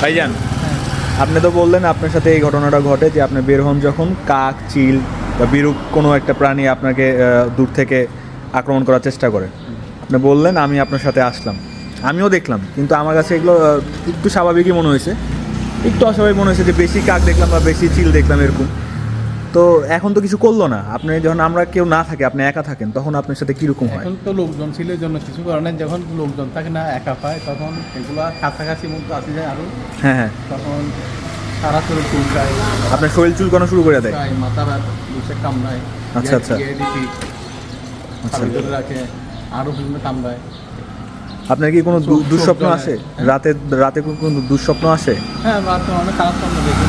ভাইজান, আপনি তো বললেন আপনার সাথে এই ঘটনাটা ঘটে যে আপনি বের হন যখন কাক, চিল বা বিরূপ কোনো একটা প্রাণী আপনাকে দূর থেকে আক্রমণ করার চেষ্টা করে। আপনি বললেন আমি আপনার সাথে আসলাম, আমিও দেখলাম, কিন্তু আমার কাছে এগুলো একটু স্বাভাবিকই মনে হয়েছে, একটু অস্বাভাবিক মনে হয়েছে যে বেশি কাক দেখলাম বা বেশি চিল দেখলাম এরকম। তো এখন তো কিছু করলো না, আপনি যখন আমরা কেউ না থাকে, আপনি একা থাকেন, তখন আপনার সাথে কীরকম হয়? এখন তো লোকজন ছিল এই জন্য কিছু করে না, যখন লোকজন থাকে না একা পায় তখন এগুলা কাছাকাছি মধ্যে আসে যায় আরো, হ্যাঁ হ্যাঁ, তখন সারা শরীর চুলকায়, আপনার শরীর চুলকানো শুরু করে দেয়? মাথা ব্যথা, বুঝে কামড়ায়, আচ্ছা, আচ্ছা। আচ্ছা, ভিতরে রাখে, আরো বিভিন্ন কামড়ায়। আপনার কি কোনো চোখ দুঃস্বপ্ন জ্বলে। আসে? হ্যাঁ। রাতে রাতে কোনো দুঃস্বপ্ন আসে? হ্যাঁ, রাতে অনেক খারাপ স্বপ্ন দেখি।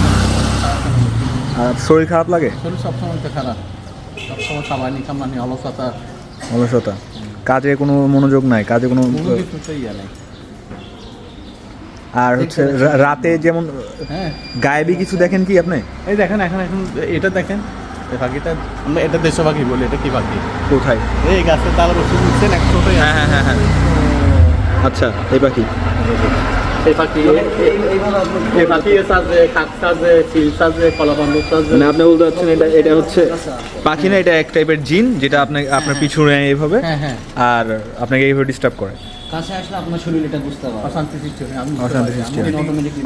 আর শরীর খারাপ লাগে? শরীর সবসময় তো খারাপ, সবসময় কামানি কামানি, অলসতা, অলসতা, কাজে কোনো মনোযোগ নাই, কাজে কোনো কোনো কিছুতেই ইয়ে নেই। আর হচ্ছে রাতে যেমন হ্যাঁ, গায়েবী কিছু দেখেন কি আপনি? এই দেখেন এখন এখন এটা দেখেন, এই পাখিটা আমরা এটা দেশ পাখি বলি, এটা কি পাখি? কোথায়? এই গাছের ডাল বসে উঠছেন এক ছোটই। হ্যাঁ হ্যাঁ হ্যাঁ হ্যাঁ, আচ্ছা, এই পাখি। এই পাখি এই পাখি সাজে, কাক সাজে, চিল সাজে, কলাবান্দর সাজে। মানে আপনি বলতে চাচ্ছেন এটা এটা হচ্ছে পাখি না, এটা এক টাইপের জিন যেটা আপনার পিছু নেয় এইভাবে, হ্যাঁ হ্যাঁ, আর আপনাকে এইভাবে ডিস্টার্ব করে। কাছে আসলে আপনার শরীর এটা বুঝতে পারে। অশান্তি সৃষ্টি হয়। অশান্তি সৃষ্টি হয়।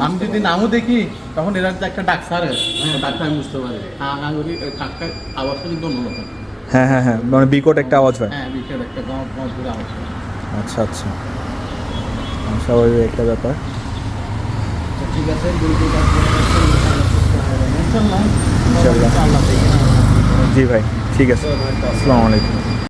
আমি যদি নামও দেখি তখন এরা যে একটা ডাক সারে, ডাক্তার আমি বুঝতে পারি আঙুরি কাকটা আওয়াজটা কিন্তু অন্যরকম। হ্যাঁ হ্যাঁ হ্যাঁ, মানে বিকট একটা আওয়াজ হয়। হ্যাঁ, বিকেল একটা গাঁও গাঁও ঘুরে আওয়াজ হয়। আচ্ছা আচ্ছা, স্বাভাবিক একটা ব্যাপার। ঠিক আছে, দুই কাজ করে সুস্থ হয়ে যাবেন। ইনশাল্লাহ ইনশাল্লাহ। আল্লাহ দেখি না। জি ভাই, ঠিক আছে, আসসালামু আলাইকুম।